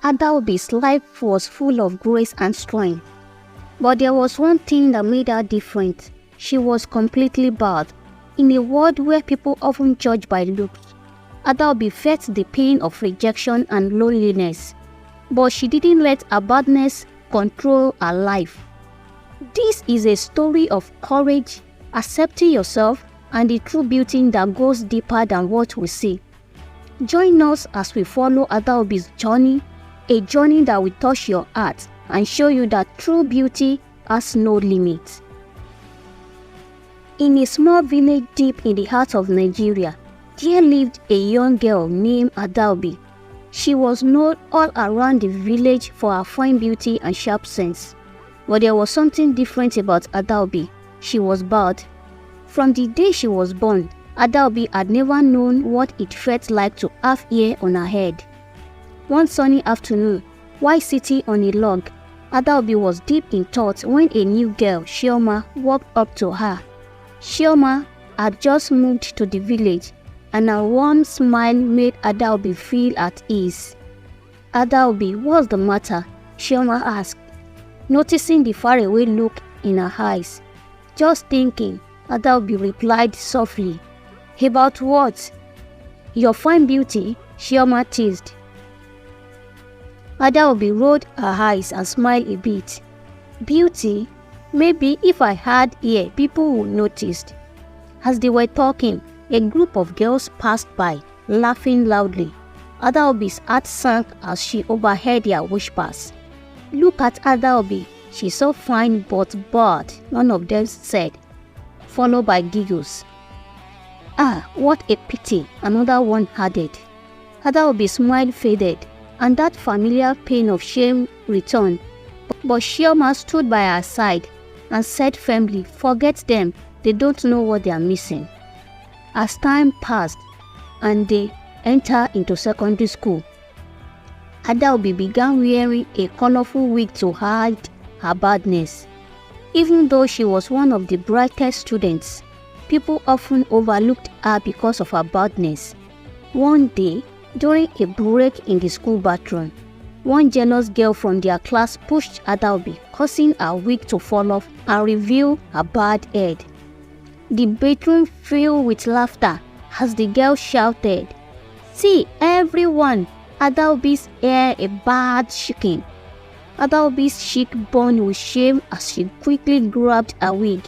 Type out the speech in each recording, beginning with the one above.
Adaobi's life was full of grace and strength. But there was one thing that made her different. She was completely bad. In a world where people often judge by looks, Adaobi felt the pain of rejection and loneliness. But she didn't let her badness control her life. This is a story of courage, accepting yourself, and the true beauty that goes deeper than what we see. Join us as we follow Adaobi's journey, a journey that will touch your heart and show you that true beauty has no limit. In a small village deep in the heart of Nigeria, there lived a young girl named Adaobi. She was known all around the village for her fine beauty and sharp sense. But there was something different about Adaobi. She was bad. From the day she was born, Adaobi had never known what it felt like to have hair on her head. One sunny afternoon, while sitting on a log, Adaobi was deep in thought when a new girl, Chioma, walked up to her. Chioma had just moved to the village, and a warm smile made Adaobi feel at ease. "Adaobi, what's the matter?" Chioma asked, noticing the faraway look in her eyes. "Just thinking," Adaobi replied softly. "About what?" "Your fine beauty," Chioma teased. Adaobi rolled her eyes and smiled a bit. "Beauty? Maybe if I had hair, people would notice." As they were talking, a group of girls passed by, laughing loudly. Adaobi's heart sank as she overheard their whispers. "Look at Adaobi, she's so fine but bad," one of them said, followed by giggles. "Ah, what a pity," another one added. Adaobi's smile faded, and that familiar pain of shame returned. But Chioma stood by her side and said firmly, "Forget them, they don't know what they are missing." As time passed and they entered into secondary school, Adaobi began wearing a colorful wig to hide her badness. Even though she was one of the brightest students, people often overlooked her because of her badness. One day, during a break in the school bathroom, one jealous girl from their class pushed Adaobi, causing her wig to fall off and reveal her bald head. The bedroom filled with laughter as the girl shouted, "See everyone, Adaobi's hair a bad shaking." Adaobi's cheek burned with shame as she quickly grabbed her wig.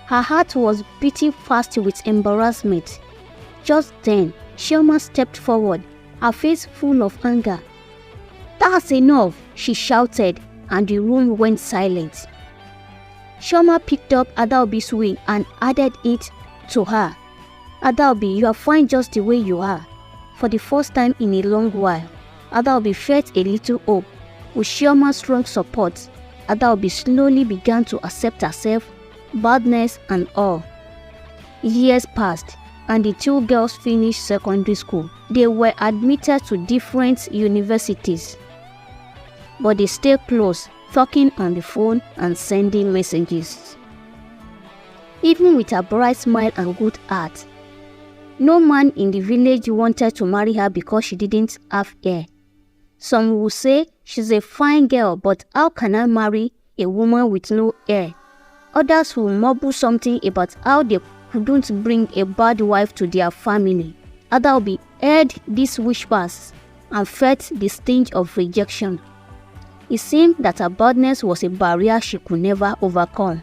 Her heart was beating fast with embarrassment. Just then, Chioma stepped forward, her face full of anger. "That's enough," she shouted, and the room went silent. Chioma picked up Adaobi's wig and added it to her. "Adaobi, you are fine just the way you are." For the first time in a long while, Adaobi felt a little hope. With Chioma's strong support, Adaobi slowly began to accept herself, badness and all. Years passed, and the two girls finished secondary school. They were admitted to different universities, but they stayed close, talking on the phone and sending messages. Even with her bright smile and good heart, no man in the village wanted to marry her because she didn't have hair. Some would say she's a fine girl, but how can I marry a woman with no hair? Others will mumble something about how they couldn't bring a bad wife to their family. Adaobi heard these whispers and felt the stench of rejection. It seemed that her badness was a barrier she could never overcome.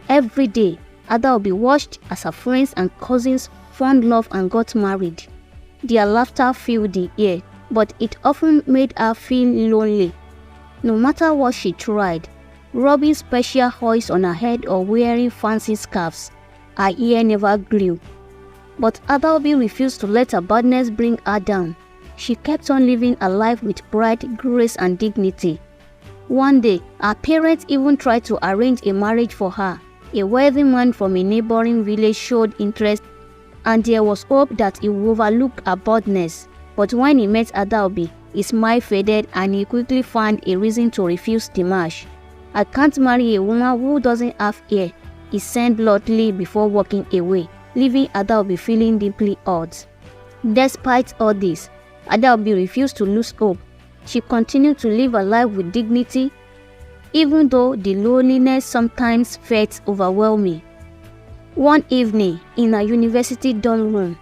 Every day, Adaobi watched as her friends and cousins found love and got married. Their laughter filled the air, but it often made her feel lonely. No matter what she tried, rubbing special oils on her head or wearing fancy scarves, her hair never grew. But Adaobi refused to let her badness bring her down. She kept on living a life with pride, grace and dignity. One day, her parents even tried to arrange a marriage for her. A wealthy man from a neighboring village showed interest, and there was hope that he would overlook her badness. But when he met Adaobi, his smile faded and he quickly found a reason to refuse the match. "I can't marry a woman who doesn't have hair," he said bluntly before walking away, leaving Adaobi feeling deeply hurt. Despite all this, Adaobi refused to lose hope. she continued to live her life with dignity, even though the loneliness sometimes felt overwhelming. One evening, in her university dorm room,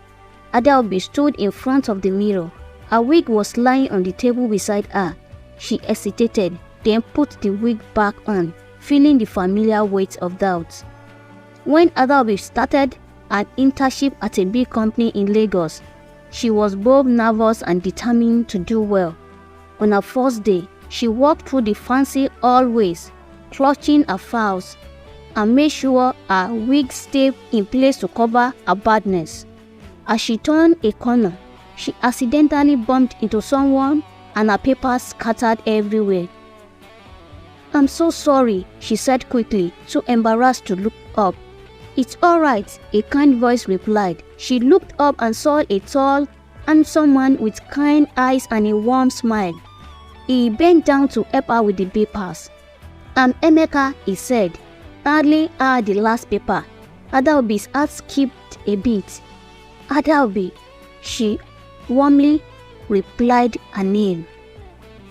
Adaobi stood in front of the mirror. Her wig was lying on the table beside her. She hesitated, then put the wig back on, feeling the familiar weight of doubt. When Adaobi started an internship at a big company in Lagos, she was both nervous and determined to do well. On her first day, she walked through the fancy hallways, clutching her files, and made sure her wig stayed in place to cover her baldness. As she turned a corner, she accidentally bumped into someone and her papers scattered everywhere. "I'm so sorry," she said quickly, too embarrassed to look up. "It's all right," a kind voice replied. She looked up and saw a tall, handsome man with kind eyes and a warm smile. He bent down to help her with the papers. "I'm Emeka," he said. "Hardly had the last paper." Adaobi's heart skipped a beat. "Adaobi," she warmly replied her name.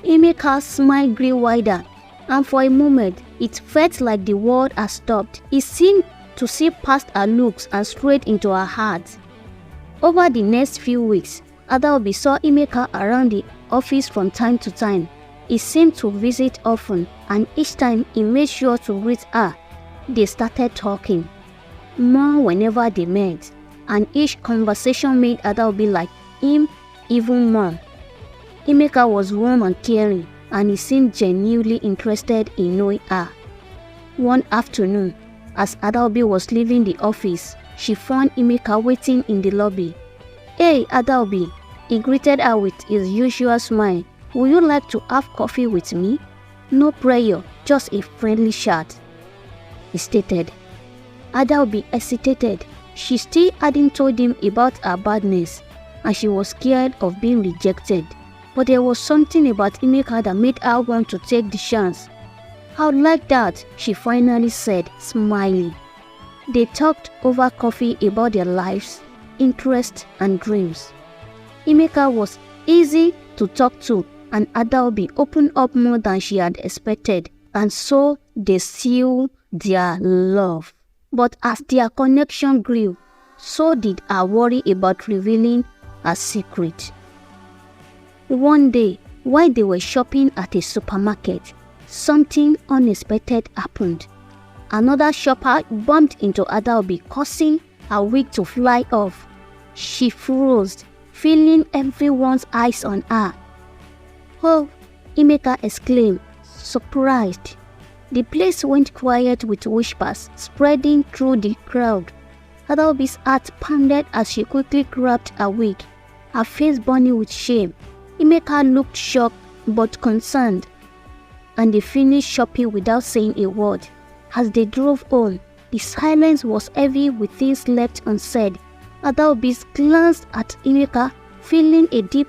Emeka's smile grew wider, and for a moment it felt like the world had stopped. He seemed to see past her looks and straight into her heart. Over the next few weeks, Adaobi saw Emeka around the office from time to time. He seemed to visit often, and each time he made sure to greet her. They started talking more whenever they met, and each conversation made Adaobi like him even more. Emeka was warm and caring, and he seemed genuinely interested in knowing her. One afternoon, as Adaobi was leaving the office, she found Emeka waiting in the lobby. "Hey, Adaobi," he greeted her with his usual smile. "Would you like to have coffee with me? No prayer, just a friendly chat," he stated. Adaobi hesitated. She still hadn't told him about her badness, and she was scared of being rejected. But there was something about Emeka that made her want to take the chance. "I would like that," she finally said, smiling. They talked over coffee about their lives, interests, and dreams. Emeka was easy to talk to, and Adaobi opened up more than she had expected, and so they sealed their love. But as their connection grew, so did her worry about revealing her secret. One day, while they were shopping at a supermarket, something unexpected happened. Another shopper bumped into Adaobi, causing her wig to fly off. She froze, feeling everyone's eyes on her. "Oh," Emeka exclaimed, surprised. The place went quiet with whispers spreading through the crowd. Adaobi's heart pounded as she quickly grabbed her wig, her face burning with shame. Emeka looked shocked but concerned, and they finished shopping without saying a word. As they drove home, the silence was heavy with things left unsaid. Adaobi glanced at Emeka, feeling a deep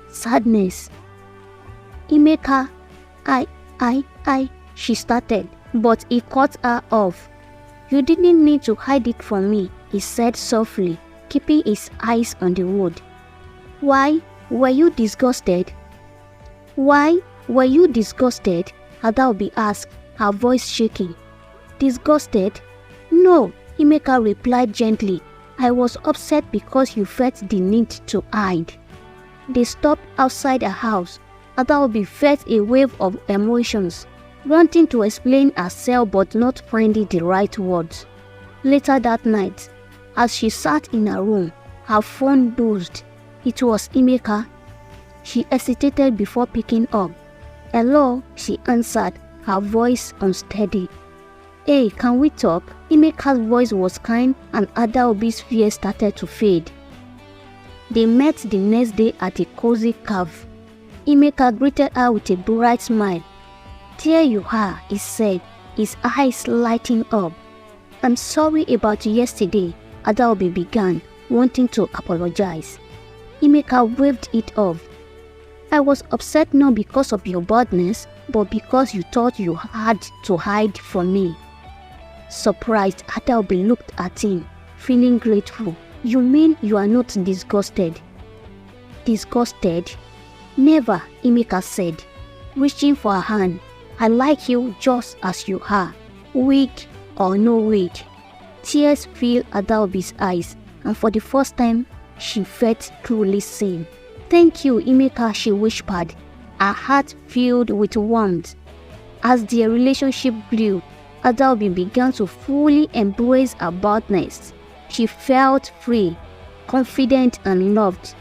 sadness. "Emeka, I," she started, but he cut her off. "You didn't need to hide it from me," he said softly, keeping his eyes on the road. "Why were you disgusted?" "Why were you disgusted?" Adaobi asked, her voice shaking. "Disgusted? No," Emeka replied gently. "I was upset because you felt the need to hide." They stopped outside her house. Adaobi felt a wave of emotions, wanting to explain herself but not finding the right words. Later that night, as she sat in her room, her phone buzzed. It was Emeka. She hesitated before picking up. "Hello," she answered, her voice unsteady. "Hey, can we talk?" Emeka's voice was kind, and Adaobi's fear started to fade. They met the next day at a cozy cafe. Emeka greeted her with a bright smile. "There you are," he said, his eyes lighting up. "I'm sorry about yesterday," Adaobi began, wanting to apologize. Emeka waved it off. "I was upset not because of your baldness, but because you thought you had to hide from me." Surprised, Adaobi looked at him, feeling grateful. "You mean you are not disgusted?" "Disgusted?" Never, Emeka said, reaching for her hand. I like you just as you are, wig or no wig. Tears filled Adaobi's eyes, and for the first time, she felt truly seen. Thank you, Emeka, she whispered, her heart filled with warmth. As their relationship grew, Adaobi began to fully embrace her baldness. She felt free, confident, and loved.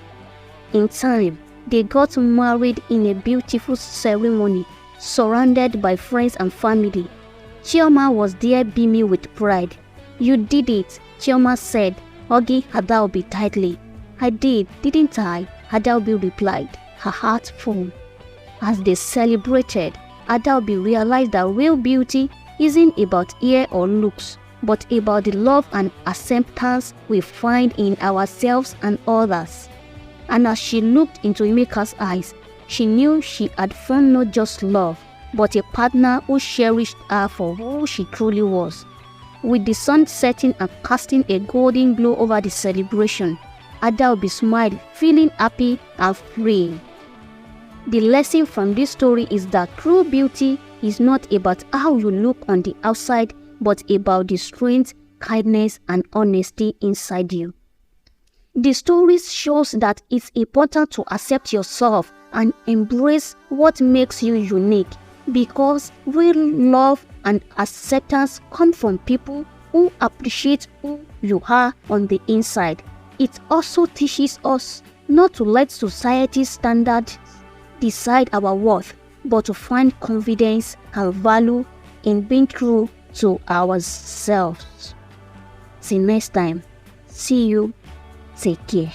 In time, they got married in a beautiful ceremony, surrounded by friends and family. Chioma was there beaming with pride. You did it, Chioma said, hugging Adaobi tightly. I did, didn't I? Adaobi replied, her heart full. As they celebrated, Adaobi realized that real beauty isn't about hair or looks, but about the love and acceptance we find in ourselves and others. And as she looked into Emeka's eyes, she knew she had found not just love, but a partner who cherished her for who she truly was. With the sun setting and casting a golden glow over the celebration, Adaobi smiled, feeling happy and free. The lesson from this story is that true beauty is not about how you look on the outside, but about the strength, kindness, and honesty inside you. The story shows that it's important to accept yourself and embrace what makes you unique, because real love and acceptance come from people who appreciate who you are on the inside. It also teaches us not to let society's standards decide our worth, but to find confidence and value in being true to ourselves. Till next time, see you, take care.